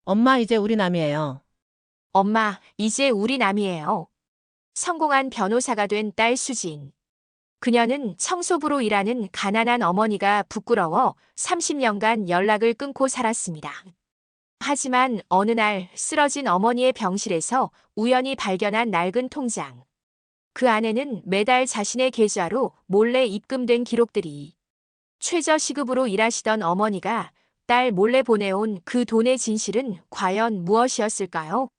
엄마, 이제 우리 남이에요. 엄마, 이제 우리 남이에요. 성공한 변호사가 된 딸 수진. 그녀는 청소부로 일하는 가난한 어머니가 부끄러워 30년간 연락을 끊고 살았습니다. 하지만 어느 날 쓰러진 어머니의 병실에서 우연히 발견한 낡은 통장. 그 안에는 매달 자신의 계좌로 몰래 입금된 기록들이. 최저시급으로 일하시던 어머니가 딸 몰래 보내온 그 돈의 진실은 과연 무엇이었을까요?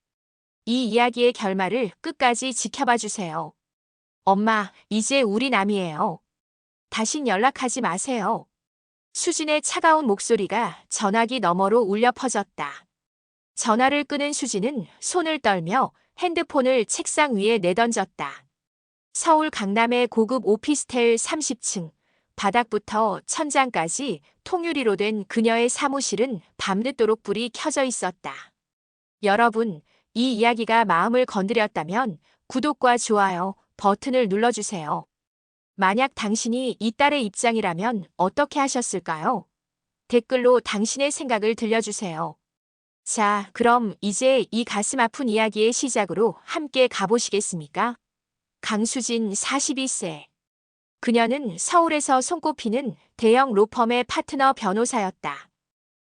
이 이야기의 결말을 끝까지 지켜봐 주세요. 엄마, 이제 우리 남이에요. 다신 연락하지 마세요. 수진의 차가운 목소리가 전화기 너머로 울려 퍼졌다. 전화를 끄는 수진은 손을 떨며 핸드폰을 책상 위에 내던졌다. 서울 강남의 고급 오피스텔 30층, 바닥부터 천장까지 통유리로 된 그녀의 사무실은 밤늦도록 불이 켜져 있었다. 여러분, 이 이야기가 마음을 건드렸다면 구독과 좋아요 버튼을 눌러주세요. 만약 당신이 이 딸의 입장이라면 어떻게 하셨을까요? 댓글로 당신의 생각을 들려주세요. 자, 그럼 이제 이 가슴 아픈 이야기의 시작으로 함께 가보시겠습니까? 강수진 42세. 그녀는 서울에서 손꼽히는 대형 로펌의 파트너 변호사였다.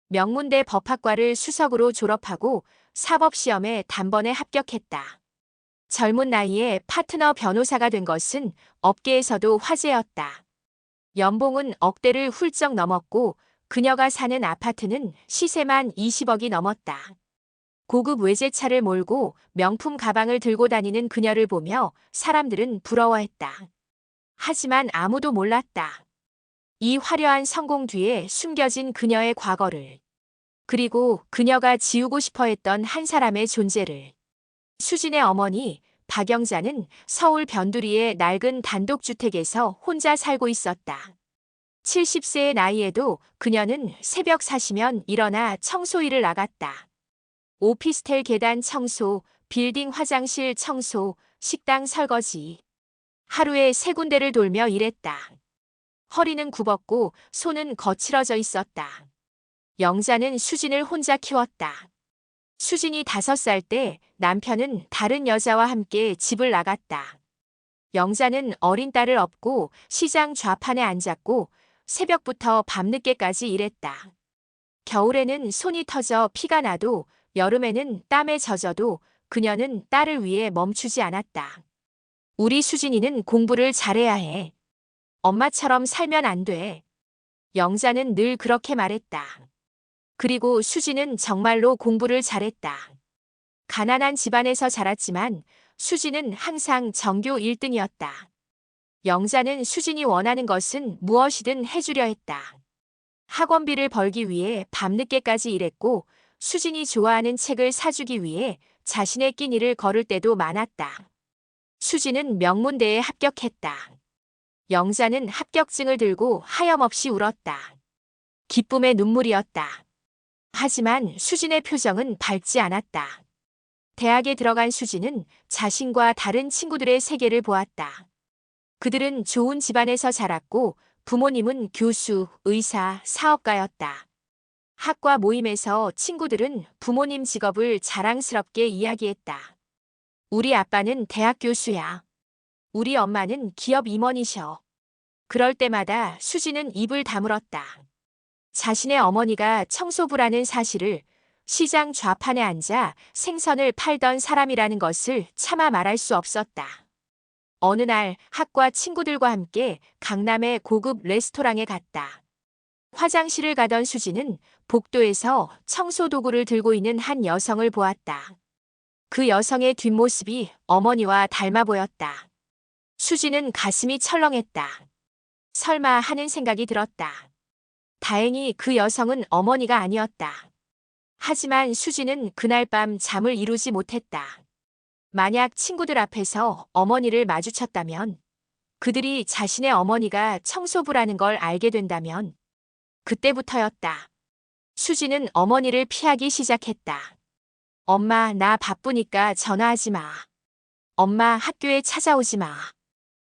명문대 법학과를 수석으로 졸업하고 사법시험에 단번에 합격했다. 젊은 나이에 파트너 변호사가 된 것은 업계에서도 화제였다. 연봉은 억대를 훌쩍 넘었고 그녀가 사는 아파트는 시세만 20억이 넘었다. 고급 외제차를 몰고 명품 가방을 들고 다니는 그녀를 보며 사람들은 부러워했다. 하지만 아무도 몰랐다. 이 화려한 성공 뒤에 숨겨진 그녀의 과거를. 그리고 그녀가 지우고 싶어 했던 한 사람의 존재를. 수진의 어머니, 박영자는 서울 변두리의 낡은 단독주택에서 혼자 살고 있었다. 70세의 나이에도 그녀는 새벽 4시면 일어나 청소일을 나갔다. 오피스텔 계단 청소, 빌딩 화장실 청소, 식당 설거지. 하루에 3군데를 돌며 일했다. 허리는 굽었고 손은 거칠어져 있었다. 영자는 수진을 혼자 키웠다. 수진이 5살 때 남편은 다른 여자와 함께 집을 나갔다. 영자는 어린 딸을 업고 시장 좌판에 앉았고 새벽부터 밤늦게까지 일했다. 겨울에는 손이 터져 피가 나도 여름에는 땀에 젖어도 그녀는 딸을 위해 멈추지 않았다. 우리 수진이는 공부를 잘해야 해. 엄마처럼 살면 안 돼. 영자는 늘 그렇게 말했다. 그리고 수진은 정말로 공부를 잘했다. 가난한 집안에서 자랐지만 수진은 항상 전교 1등이었다. 영자는 수진이 원하는 것은 무엇이든 해주려 했다. 학원비를 벌기 위해 밤늦게까지 일했고 수진이 좋아하는 책을 사주기 위해 자신의 끼니를 걸을 때도 많았다. 수진은 명문대에 합격했다. 영자는 합격증을 들고 하염없이 울었다. 기쁨의 눈물이었다. 하지만 수진의 표정은 밝지 않았다. 대학에 들어간 수진은 자신과 다른 친구들의 세계를 보았다. 그들은 좋은 집안에서 자랐고 부모님은 교수, 의사, 사업가였다. 학과 모임에서 친구들은 부모님 직업을 자랑스럽게 이야기했다. 우리 아빠는 대학 교수야. 우리 엄마는 기업 임원이셔. 그럴 때마다 수진은 입을 다물었다. 자신의 어머니가 청소부라는 사실을, 시장 좌판에 앉아 생선을 팔던 사람이라는 것을 차마 말할 수 없었다. 어느 날 학과 친구들과 함께 강남의 고급 레스토랑에 갔다. 화장실을 가던 수지는 복도에서 청소 도구를 들고 있는 한 여성을 보았다. 그 여성의 뒷모습이 어머니와 닮아 보였다. 수지는 가슴이 철렁했다. 설마 하는 생각이 들었다. 다행히 그 여성은 어머니가 아니었다. 하지만 수지는 그날 밤 잠을 이루지 못했다. 만약 친구들 앞에서 어머니를 마주쳤다면, 그들이 자신의 어머니가 청소부라는 걸 알게 된다면, 그때부터였다. 수지는 어머니를 피하기 시작했다. 엄마, 나 바쁘니까 전화하지 마. 엄마, 학교에 찾아오지 마.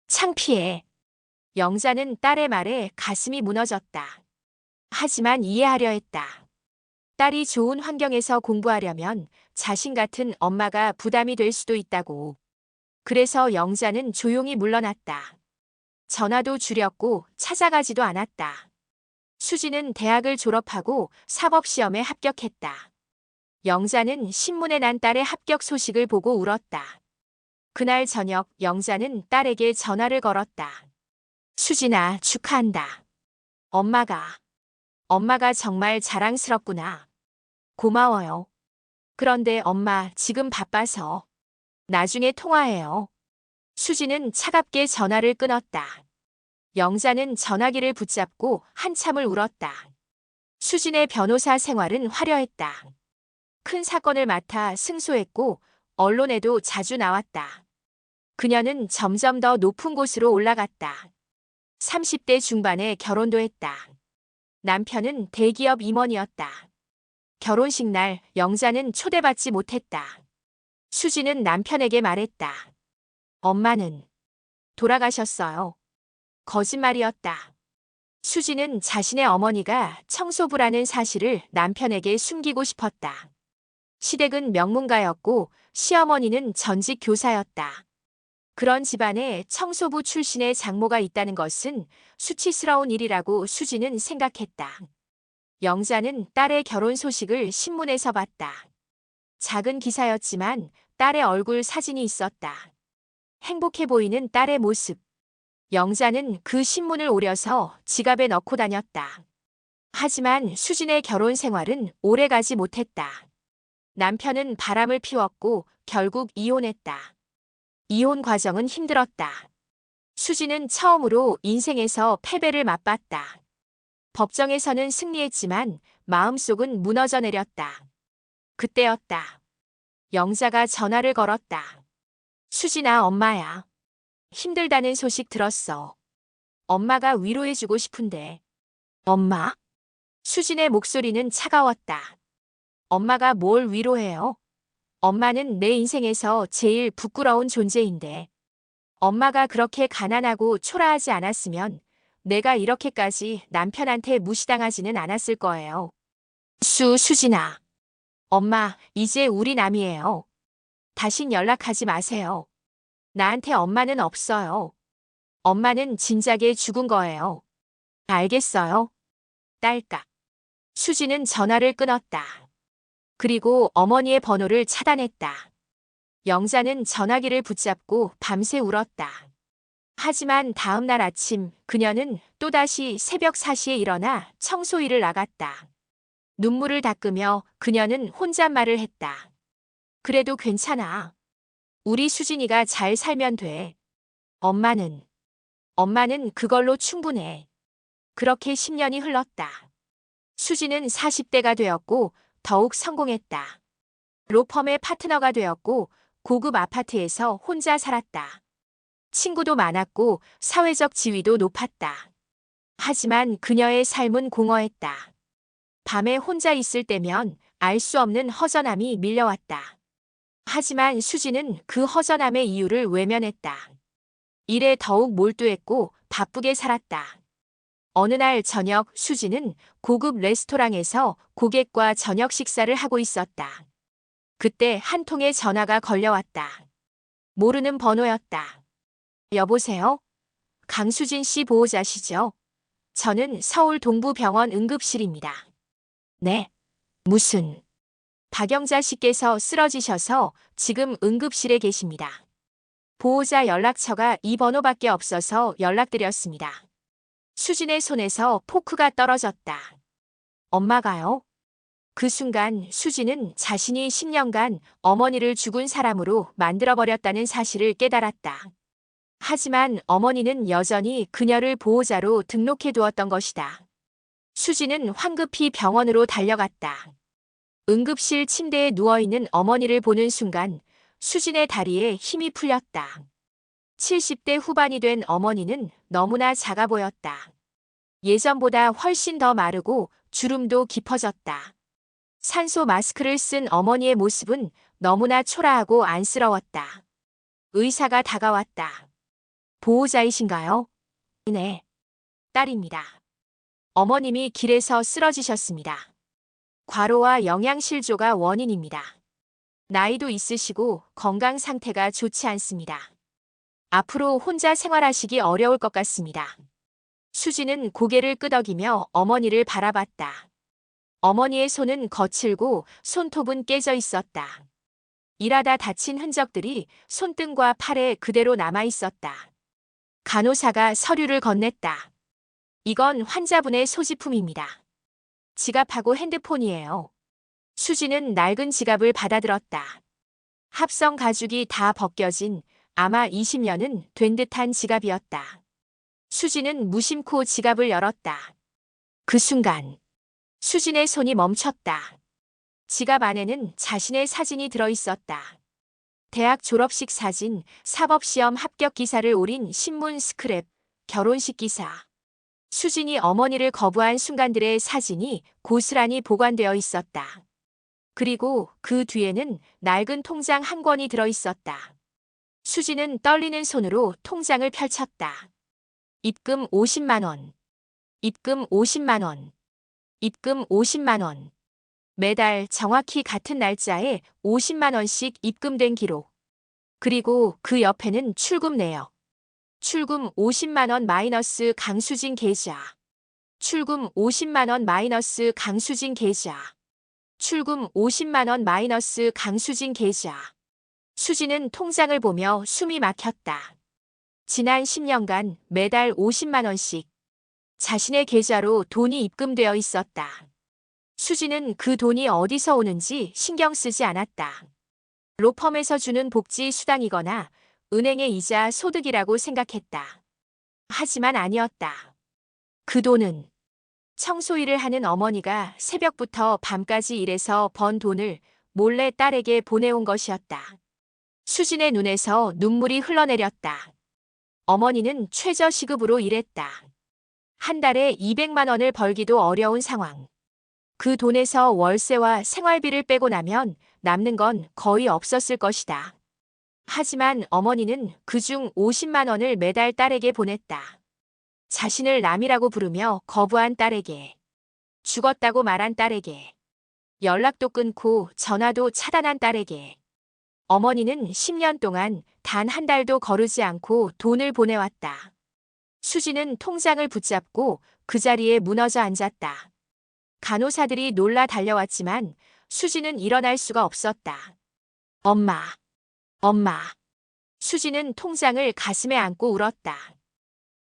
창피해. 영자는 딸의 말에 가슴이 무너졌다. 하지만 이해하려 했다. 딸이 좋은 환경에서 공부하려면 자신 같은 엄마가 부담이 될 수도 있다고. 그래서 영자는 조용히 물러났다. 전화도 줄였고 찾아가지도 않았다. 수지는 대학을 졸업하고 사법시험에 합격했다. 영자는 신문에 난 딸의 합격 소식을 보고 울었다. 그날 저녁 영자는 딸에게 전화를 걸었다. 수진아, 축하한다. 엄마가 정말 자랑스럽구나. 고마워요. 그런데 엄마 지금 바빠서. 나중에 통화해요. 수지는 차갑게 전화를 끊었다. 영자는 전화기를 붙잡고 한참을 울었다. 수진의 변호사 생활은 화려했다. 큰 사건을 맡아 승소했고 언론에도 자주 나왔다. 그녀는 점점 더 높은 곳으로 올라갔다. 30대 중반에 결혼도 했다. 남편은 대기업 임원이었다. 결혼식 날 영자는 초대받지 못했다. 수지는 남편에게 말했다. 엄마는 돌아가셨어요. 거짓말이었다. 수지는 자신의 어머니가 청소부라는 사실을 남편에게 숨기고 싶었다. 시댁은 명문가였고 시어머니는 전직 교사였다. 그런 집안에 청소부 출신의 장모가 있다는 것은 수치스러운 일이라고 수지는 생각했다. 영자는 딸의 결혼 소식을 신문에서 봤다. 작은 기사였지만 딸의 얼굴 사진이 있었다. 행복해 보이는 딸의 모습. 영자는 그 신문을 오려서 지갑에 넣고 다녔다. 하지만 수진의 결혼 생활은 오래가지 못했다. 남편은 바람을 피웠고 결국 이혼했다. 이혼 과정은 힘들었다. 수진은 처음으로 인생에서 패배를 맛봤다. 법정에서는 승리했지만 마음속은 무너져 내렸다. 그때였다. 영자가 전화를 걸었다. 수진아, 엄마야. 힘들다는 소식 들었어. 엄마가 위로해주고 싶은데. 엄마? 수진의 목소리는 차가웠다. 엄마가 뭘 위로해요? 엄마는 내 인생에서 제일 부끄러운 존재인데. 엄마가 그렇게 가난하고 초라하지 않았으면 내가 이렇게까지 남편한테 무시당하지는 않았을 거예요. 수진아. 엄마, 이제 우리 남이에요. 다신 연락하지 마세요. 나한테 엄마는 없어요. 엄마는 진작에 죽은 거예요. 알겠어요. 딸깍. 수지는 전화를 끊었다. 그리고 어머니의 번호를 차단했다. 영자는 전화기를 붙잡고 밤새 울었다. 하지만 다음 날 아침 그녀는 또다시 새벽 4시에 일어나 청소일을 나갔다. 눈물을 닦으며 그녀는 혼잣말을 했다. 그래도 괜찮아. 우리 수진이가 잘 살면 돼. 엄마는 그걸로 충분해. 그렇게 10년이 흘렀다. 수진은 40대가 되었고 더욱 성공했다. 로펌의 파트너가 되었고 고급 아파트에서 혼자 살았다. 친구도 많았고 사회적 지위도 높았다. 하지만 그녀의 삶은 공허했다. 밤에 혼자 있을 때면 알 수 없는 허전함이 밀려왔다. 하지만 수지는 그 허전함의 이유를 외면했다. 일에 더욱 몰두했고 바쁘게 살았다. 어느 날 저녁 수지는 고급 레스토랑에서 고객과 저녁 식사를 하고 있었다. 그때 한 통의 전화가 걸려왔다. 모르는 번호였다. 여보세요? 강수진 씨 보호자시죠? 저는 서울 동부병원 응급실입니다. 네. 무슨? 박영자 씨께서 쓰러지셔서 지금 응급실에 계십니다. 보호자 연락처가 이 번호밖에 없어서 연락드렸습니다. 수진의 손에서 포크가 떨어졌다. 엄마가요? 그 순간 수진은 자신이 10년간 어머니를 죽은 사람으로 만들어버렸다는 사실을 깨달았다. 하지만 어머니는 여전히 그녀를 보호자로 등록해 두었던 것이다. 수진은 황급히 병원으로 달려갔다. 응급실 침대에 누워있는 어머니를 보는 순간 수진의 다리에 힘이 풀렸다. 70대 후반이 된 어머니는 너무나 작아 보였다. 예전보다 훨씬 더 마르고 주름도 깊어졌다. 산소 마스크를 쓴 어머니의 모습은 너무나 초라하고 안쓰러웠다. 의사가 다가왔다. 보호자이신가요? 네. 딸입니다. 어머님이 길에서 쓰러지셨습니다. 과로와 영양실조가 원인입니다. 나이도 있으시고 건강 상태가 좋지 않습니다. 앞으로 혼자 생활하시기 어려울 것 같습니다. 수지는 고개를 끄덕이며 어머니를 바라봤다. 어머니의 손은 거칠고 손톱은 깨져 있었다. 일하다 다친 흔적들이 손등과 팔에 그대로 남아 있었다. 간호사가 서류를 건넸다. 이건 환자분의 소지품입니다. 지갑하고 핸드폰이에요. 수지는 낡은 지갑을 받아들었다. 합성 가죽이 다 벗겨진 아마 20년은 된 듯한 지갑이었다. 수지는 무심코 지갑을 열었다. 그 순간 수진의 손이 멈췄다. 지갑 안에는 자신의 사진이 들어있었다. 대학 졸업식 사진, 사법시험 합격 기사를 오린 신문 스크랩, 결혼식 기사. 수진이 어머니를 거부한 순간들의 사진이 고스란히 보관되어 있었다. 그리고 그 뒤에는 낡은 통장 한 권이 들어있었다. 수진은 떨리는 손으로 통장을 펼쳤다. 입금 50만 원. 입금 50만 원. 입금 50만 원. 매달 정확히 같은 날짜에 50만 원씩 입금된 기록. 그리고 그 옆에는 출금 내역. 출금 50만 원 마이너스 강수진 계좌. 출금 50만 원 마이너스 강수진 계좌. 출금 50만 원 마이너스 강수진 계좌. 수지는 통장을 보며 숨이 막혔다. 지난 10년간 매달 50만 원씩 자신의 계좌로 돈이 입금되어 있었다. 수지는 그 돈이 어디서 오는지 신경 쓰지 않았다. 로펌에서 주는 복지 수당이거나 은행의 이자 소득이라고 생각했다. 하지만 아니었다. 그 돈은 청소일을 하는 어머니가 새벽부터 밤까지 일해서 번 돈을 몰래 딸에게 보내온 것이었다. 수진의 눈에서 눈물이 흘러내렸다. 어머니는 최저시급으로 일했다. 한 달에 200만 원을 벌기도 어려운 상황. 그 돈에서 월세와 생활비를 빼고 나면 남는 건 거의 없었을 것이다. 하지만 어머니는 그중 50만 원을 매달 딸에게 보냈다. 자신을 남이라고 부르며 거부한 딸에게, 죽었다고 말한 딸에게, 연락도 끊고 전화도 차단한 딸에게. 어머니는 10년 동안 단 한 달도 거르지 않고 돈을 보내왔다. 수지는 통장을 붙잡고 그 자리에 무너져 앉았다. 간호사들이 놀라 달려왔지만 수지는 일어날 수가 없었다. 엄마, 엄마. 수지는 통장을 가슴에 안고 울었다.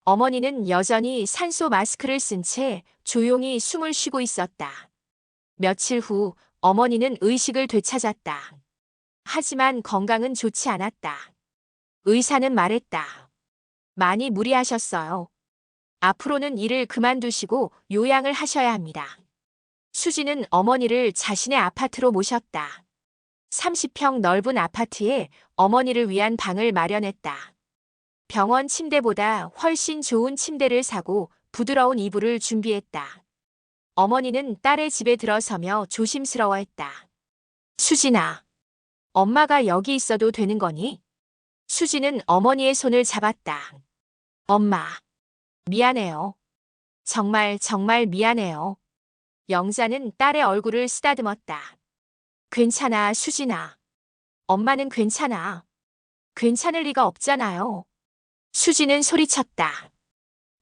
어머니는 여전히 산소 마스크를 쓴 채 조용히 숨을 쉬고 있었다. 며칠 후 어머니는 의식을 되찾았다. 하지만 건강은 좋지 않았다. 의사는 말했다. 많이 무리하셨어요. 앞으로는 일을 그만두시고 요양을 하셔야 합니다. 수지는 어머니를 자신의 아파트로 모셨다. 30평 넓은 아파트에 어머니를 위한 방을 마련했다. 병원 침대보다 훨씬 좋은 침대를 사고 부드러운 이불을 준비했다. 어머니는 딸의 집에 들어서며 조심스러워했다. 수진아, 엄마가 여기 있어도 되는 거니? 수지는 어머니의 손을 잡았다. 엄마, 미안해요. 정말 정말 미안해요. 영자는 딸의 얼굴을 쓰다듬었다. 괜찮아, 수진아. 엄마는 괜찮아. 괜찮을 리가 없잖아요. 수지는 소리쳤다.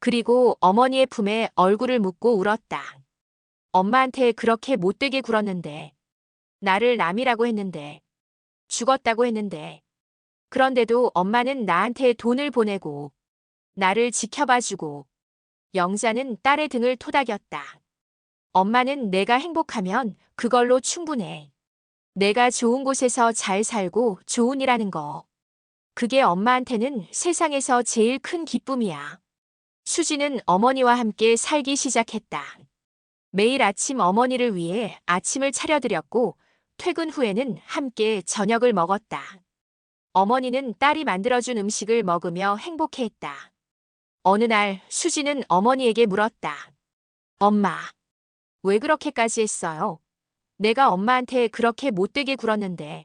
그리고 어머니의 품에 얼굴을 묻고 울었다. 엄마한테 그렇게 못되게 굴었는데, 나를 남이라고 했는데, 죽었다고 했는데, 그런데도 엄마는 나한테 돈을 보내고, 나를 지켜봐주고, 영자는 딸의 등을 토닥였다. 엄마는 내가 행복하면 그걸로 충분해. 내가 좋은 곳에서 잘 살고 좋은 일 하는 거. 그게 엄마한테는 세상에서 제일 큰 기쁨이야. 수지는 어머니와 함께 살기 시작했다. 매일 아침 어머니를 위해 아침을 차려드렸고 퇴근 후에는 함께 저녁을 먹었다. 어머니는 딸이 만들어준 음식을 먹으며 행복해했다. 어느 날 수지는 어머니에게 물었다. 엄마, 왜 그렇게까지 했어요? 내가 엄마한테 그렇게 못되게 굴었는데.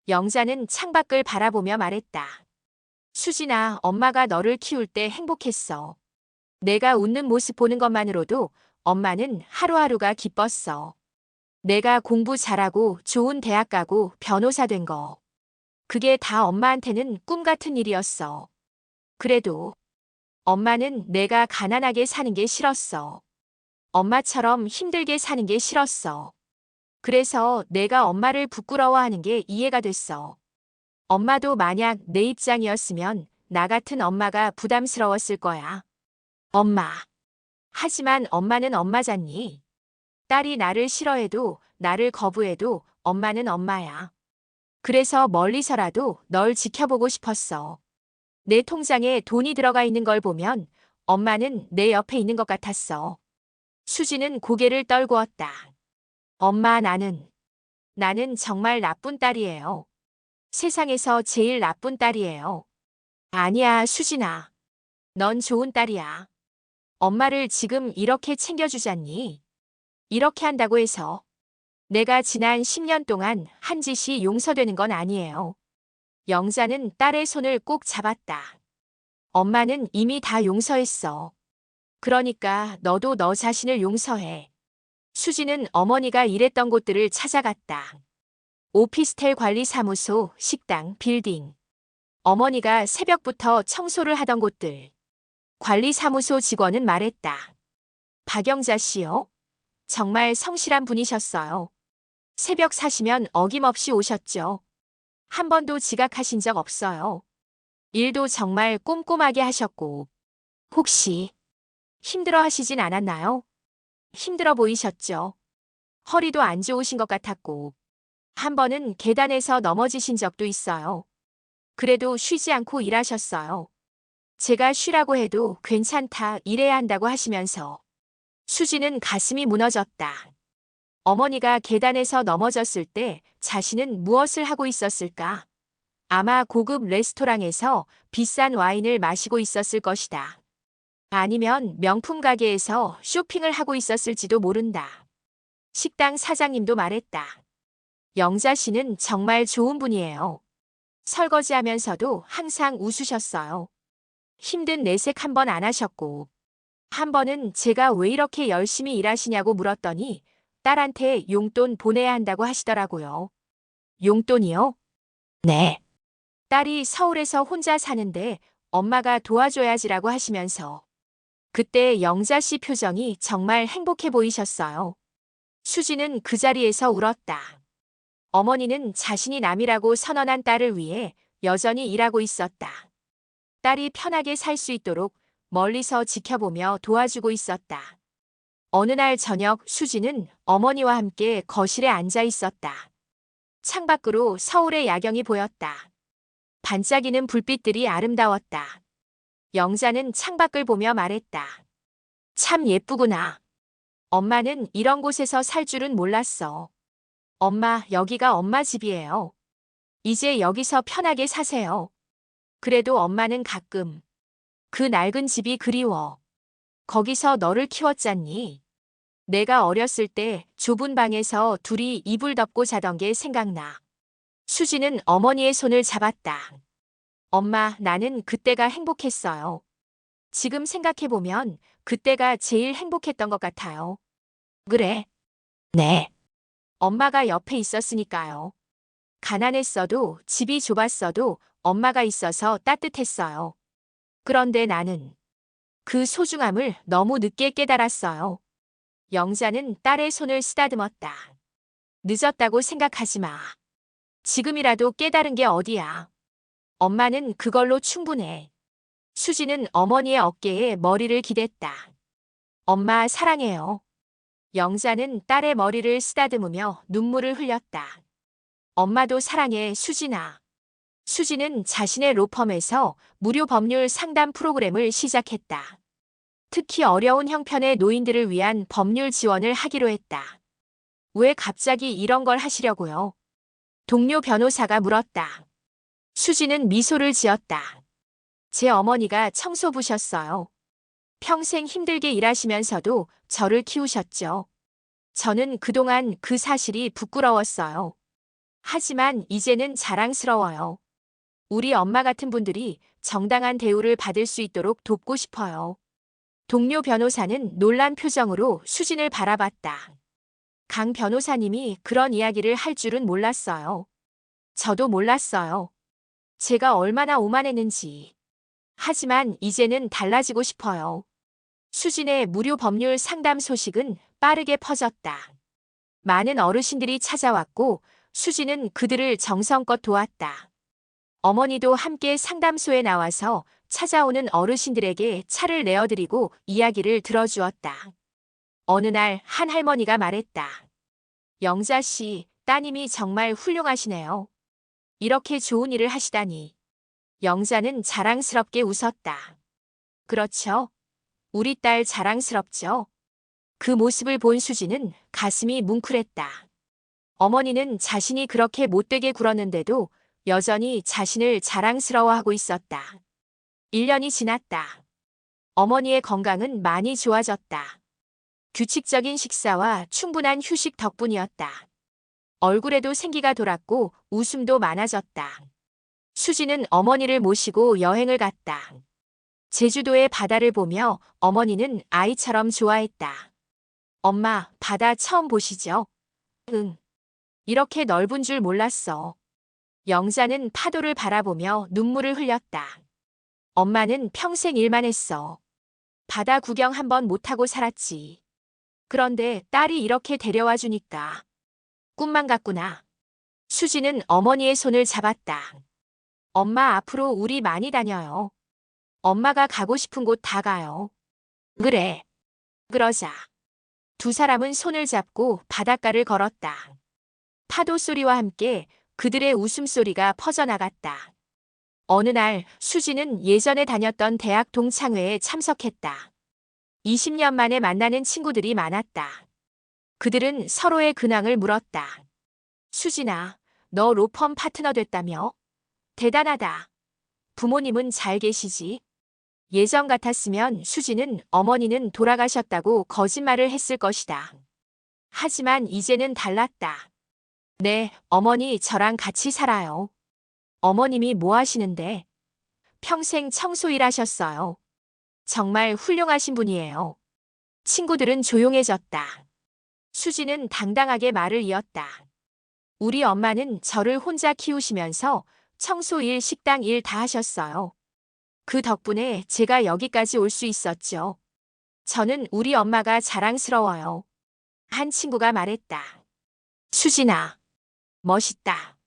영자는 창밖을 바라보며 말했다. 수진아, 엄마가 너를 키울 때 행복했어. 내가 웃는 모습 보는 것만으로도 엄마는 하루하루가 기뻤어. 내가 공부 잘하고 좋은 대학 가고 변호사 된 거. 그게 다 엄마한테는 꿈 같은 일이었어. 그래도 엄마는 내가 가난하게 사는 게 싫었어. 엄마처럼 힘들게 사는 게 싫었어. 그래서 내가 엄마를 부끄러워하는 게 이해가 됐어. 엄마도 만약 내 입장이었으면 나 같은 엄마가 부담스러웠을 거야. 엄마. 하지만 엄마는 엄마잖니. 딸이 나를 싫어해도 나를 거부해도 엄마는 엄마야. 그래서 멀리서라도 널 지켜보고 싶었어. 내 통장에 돈이 들어가 있는 걸 보면 엄마는 내 옆에 있는 것 같았어. 수지는 고개를 떨구었다. 엄마, 나는 정말 나쁜 딸이에요. 세상에서 제일 나쁜 딸이에요. 아니야, 수진아. 넌 좋은 딸이야. 엄마를 지금 이렇게 챙겨주잖니. 이렇게 한다고 해서 내가 지난 10년 동안 한 짓이 용서되는 건 아니에요. 영자는 딸의 손을 꼭 잡았다. 엄마는 이미 다 용서했어. 그러니까 너도 너 자신을 용서해. 수지는 어머니가 일했던 곳들을 찾아갔다. 오피스텔 관리사무소, 식당, 빌딩. 어머니가 새벽부터 청소를 하던 곳들. 관리사무소 직원은 말했다. 박영자 씨요? 정말 성실한 분이셨어요. 새벽 4시면 어김없이 오셨죠. 한 번도 지각하신 적 없어요. 일도 정말 꼼꼼하게 하셨고. 혹시 힘들어 하시진 않았나요? 힘들어 보이셨죠? 허리도 안 좋으신 것 같았고. 한 번은 계단에서 넘어지신 적도 있어요. 그래도 쉬지 않고 일하셨어요. 제가 쉬라고 해도 괜찮다, 일해야 한다고 하시면서. 수지는 가슴이 무너졌다. 어머니가 계단에서 넘어졌을 때 자신은 무엇을 하고 있었을까? 아마 고급 레스토랑에서 비싼 와인을 마시고 있었을 것이다. 아니면 명품 가게에서 쇼핑을 하고 있었을지도 모른다. 식당 사장님도 말했다. 영자 씨는 정말 좋은 분이에요. 설거지하면서도 항상 웃으셨어요. 힘든 내색 한 번 안 하셨고. 한 번은 제가 왜 이렇게 열심히 일하시냐고 물었더니 딸한테 용돈 보내야 한다고 하시더라고요. 용돈이요? 네. 딸이 서울에서 혼자 사는데 엄마가 도와줘야지라고 하시면서. 그때 영자 씨 표정이 정말 행복해 보이셨어요. 수지는 그 자리에서 울었다. 어머니는 자신이 남이라고 선언한 딸을 위해 여전히 일하고 있었다. 딸이 편하게 살 수 있도록 멀리서 지켜보며 도와주고 있었다. 어느 날 저녁 수지는 어머니와 함께 거실에 앉아 있었다. 창밖으로 서울의 야경이 보였다. 반짝이는 불빛들이 아름다웠다. 영자는 창밖을 보며 말했다. 참 예쁘구나. 엄마는 이런 곳에서 살 줄은 몰랐어. 엄마, 여기가 엄마 집이에요. 이제 여기서 편하게 사세요. 그래도 엄마는 가끔 그 낡은 집이 그리워. 거기서 너를 키웠잖니. 내가 어렸을 때 좁은 방에서 둘이 이불 덮고 자던 게 생각나. 수지는 어머니의 손을 잡았다. 엄마, 나는 그때가 행복했어요. 지금 생각해보면 그때가 제일 행복했던 것 같아요. 그래? 네. 엄마가 옆에 있었으니까요. 가난했어도 집이 좁았어도 엄마가 있어서 따뜻했어요. 그런데 나는 그 소중함을 너무 늦게 깨달았어요. 영자는 딸의 손을 쓰다듬었다. 늦었다고 생각하지 마. 지금이라도 깨달은 게 어디야. 엄마는 그걸로 충분해. 수지는 어머니의 어깨에 머리를 기댔다. 엄마 사랑해요. 영자는 딸의 머리를 쓰다듬으며 눈물을 흘렸다. 엄마도 사랑해, 수진아. 수지는 자신의 로펌에서 무료 법률 상담 프로그램을 시작했다. 특히 어려운 형편의 노인들을 위한 법률 지원을 하기로 했다. 왜 갑자기 이런 걸 하시려고요? 동료 변호사가 물었다. 수지는 미소를 지었다. 제 어머니가 청소부셨어요. 평생 힘들게 일하시면서도 저를 키우셨죠. 저는 그동안 그 사실이 부끄러웠어요. 하지만 이제는 자랑스러워요. 우리 엄마 같은 분들이 정당한 대우를 받을 수 있도록 돕고 싶어요. 동료 변호사는 놀란 표정으로 수진을 바라봤다. 강 변호사님이 그런 이야기를 할 줄은 몰랐어요. 저도 몰랐어요. 제가 얼마나 오만했는지. 하지만 이제는 달라지고 싶어요. 수진의 무료 법률 상담 소식은 빠르게 퍼졌다. 많은 어르신들이 찾아왔고 수진은 그들을 정성껏 도왔다. 어머니도 함께 상담소에 나와서 찾아오는 어르신들에게 차를 내어드리고 이야기를 들어주었다. 어느 날 한 할머니가 말했다. 영자 씨, 따님이 정말 훌륭하시네요. 이렇게 좋은 일을 하시다니. 영자는 자랑스럽게 웃었다. 그렇죠. 우리 딸 자랑스럽죠. 그 모습을 본 수지는 가슴이 뭉클했다. 어머니는 자신이 그렇게 못되게 굴었는데도 여전히 자신을 자랑스러워하고 있었다. 1년이 지났다. 어머니의 건강은 많이 좋아졌다. 규칙적인 식사와 충분한 휴식 덕분이었다. 얼굴에도 생기가 돌았고 웃음도 많아졌다. 수지는 어머니를 모시고 여행을 갔다. 제주도의 바다를 보며 어머니는 아이처럼 좋아했다. 엄마, 바다 처음 보시죠? 응. 이렇게 넓은 줄 몰랐어. 영자는 파도를 바라보며 눈물을 흘렸다. 엄마는 평생 일만 했어. 바다 구경 한번 못하고 살았지. 그런데 딸이 이렇게 데려와 주니까 꿈만 같구나. 수지는 어머니의 손을 잡았다. 엄마 앞으로 우리 많이 다녀요. 엄마가 가고 싶은 곳 다 가요. 그래. 그러자. 두 사람은 손을 잡고 바닷가를 걸었다. 파도 소리와 함께 그들의 웃음소리가 퍼져나갔다. 어느 날 수지는 예전에 다녔던 대학 동창회에 참석했다. 20년 만에 만나는 친구들이 많았다. 그들은 서로의 근황을 물었다. 수진아, 너 로펌 파트너 됐다며? 대단하다. 부모님은 잘 계시지? 예전 같았으면 수지는 어머니는 돌아가셨다고 거짓말을 했을 것이다. 하지만 이제는 달랐다. 네, 어머니 저랑 같이 살아요. 어머님이 뭐 하시는데? 평생 청소 일하셨어요. 정말 훌륭하신 분이에요. 친구들은 조용해졌다. 수지는 당당하게 말을 이었다. 우리 엄마는 저를 혼자 키우시면서 청소 일, 식당 일 다 하셨어요. 그 덕분에 제가 여기까지 올 수 있었죠. 저는 우리 엄마가 자랑스러워요. 한 친구가 말했다. 수진아, 멋있다.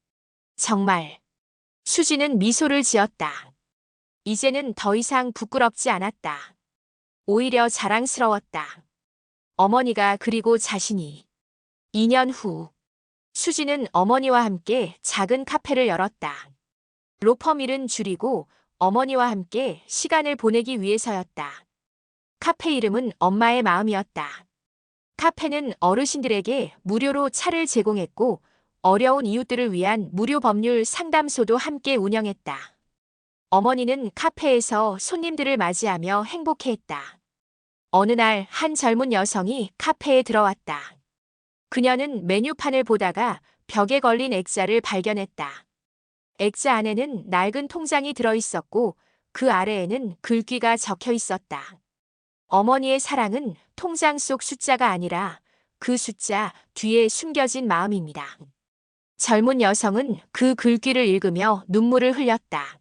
정말. 수지는 미소를 지었다. 이제는 더 이상 부끄럽지 않았다. 오히려 자랑스러웠다. 어머니가 그리고 자신이. 2년 후, 수지는 어머니와 함께 작은 카페를 열었다. 로펌 일은 줄이고 어머니와 함께 시간을 보내기 위해서였다. 카페 이름은 엄마의 마음이었다. 카페는 어르신들에게 무료로 차를 제공했고 어려운 이웃들을 위한 무료 법률 상담소도 함께 운영했다. 어머니는 카페에서 손님들을 맞이하며 행복해했다. 어느 날 한 젊은 여성이 카페에 들어왔다. 그녀는 메뉴판을 보다가 벽에 걸린 액자를 발견했다. 액자 안에는 낡은 통장이 들어있었고 그 아래에는 글귀가 적혀 있었다. 어머니의 사랑은 통장 속 숫자가 아니라 그 숫자 뒤에 숨겨진 마음입니다. 젊은 여성은 그 글귀를 읽으며 눈물을 흘렸다.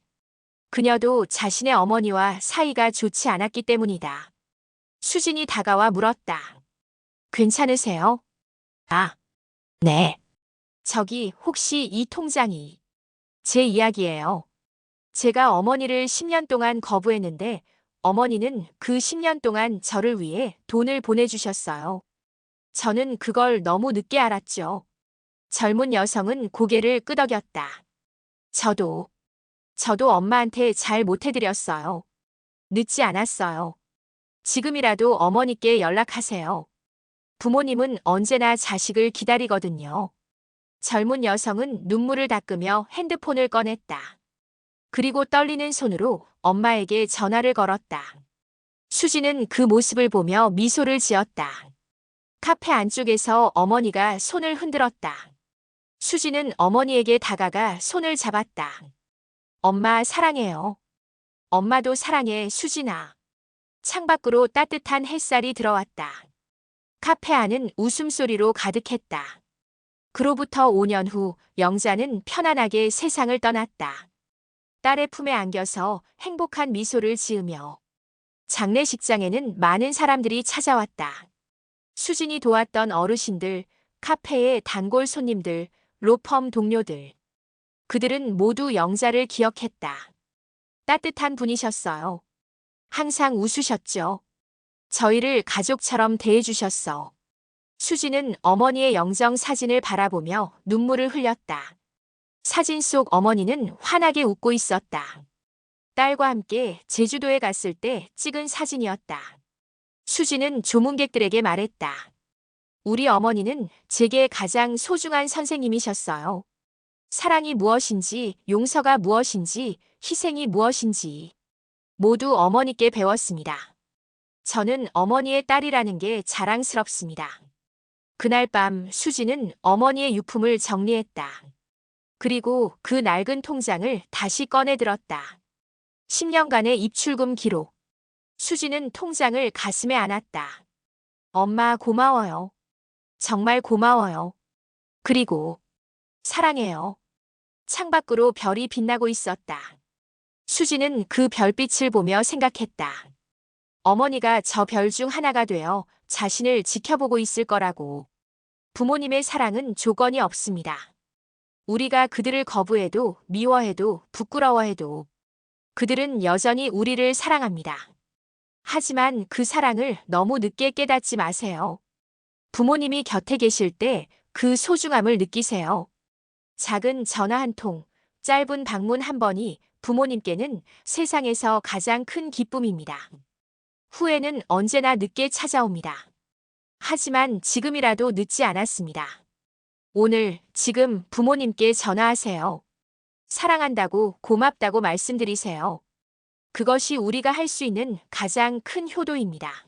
그녀도 자신의 어머니와 사이가 좋지 않았기 때문이다. 수진이 다가와 물었다. 괜찮으세요? 아, 네. 저기 혹시 이 통장이 제 이야기예요. 제가 어머니를 10년 동안 거부했는데 어머니는 그 10년 동안 저를 위해 돈을 보내주셨어요. 저는 그걸 너무 늦게 알았죠. 젊은 여성은 고개를 끄덕였다. 저도 엄마한테 잘 못해드렸어요. 늦지 않았어요. 지금이라도 어머니께 연락하세요. 부모님은 언제나 자식을 기다리거든요. 젊은 여성은 눈물을 닦으며 핸드폰을 꺼냈다. 그리고 떨리는 손으로 엄마에게 전화를 걸었다. 수지는 그 모습을 보며 미소를 지었다. 카페 안쪽에서 어머니가 손을 흔들었다. 수지는 어머니에게 다가가 손을 잡았다. 엄마 사랑해요. 엄마도 사랑해, 수진아. 창밖으로 따뜻한 햇살이 들어왔다. 카페 안은 웃음소리로 가득했다. 그로부터 5년 후 영자는 편안하게 세상을 떠났다. 딸의 품에 안겨서 행복한 미소를 지으며 장례식장에는 많은 사람들이 찾아왔다. 수진이 도왔던 어르신들, 카페의 단골 손님들, 로펌 동료들. 그들은 모두 영자를 기억했다. 따뜻한 분이셨어요. 항상 웃으셨죠. 저희를 가족처럼 대해주셨어. 수지는 어머니의 영정 사진을 바라보며 눈물을 흘렸다. 사진 속 어머니는 환하게 웃고 있었다. 딸과 함께 제주도에 갔을 때 찍은 사진이었다. 수지는 조문객들에게 말했다. 우리 어머니는 제게 가장 소중한 선생님이셨어요. 사랑이 무엇인지, 용서가 무엇인지, 희생이 무엇인지 모두 어머니께 배웠습니다. 저는 어머니의 딸이라는 게 자랑스럽습니다. 그날 밤 수지는 어머니의 유품을 정리했다. 그리고 그 낡은 통장을 다시 꺼내들었다. 10년간의 입출금 기록. 수지는 통장을 가슴에 안았다. 엄마 고마워요. 정말 고마워요. 그리고 사랑해요. 창밖으로 별이 빛나고 있었다. 수지는 그 별빛을 보며 생각했다. 어머니가 저 별 중 하나가 되어 자신을 지켜보고 있을 거라고. 부모님의 사랑은 조건이 없습니다. 우리가 그들을 거부해도 미워해도 부끄러워해도 그들은 여전히 우리를 사랑합니다. 하지만 그 사랑을 너무 늦게 깨닫지 마세요. 부모님이 곁에 계실 때 그 소중함을 느끼세요. 작은 전화 한 통, 짧은 방문 한 번이 부모님께는 세상에서 가장 큰 기쁨입니다. 후회는 언제나 늦게 찾아옵니다. 하지만 지금이라도 늦지 않았습니다. 오늘, 지금 부모님께 전화하세요. 사랑한다고, 고맙다고 말씀드리세요. 그것이 우리가 할 수 있는 가장 큰 효도입니다.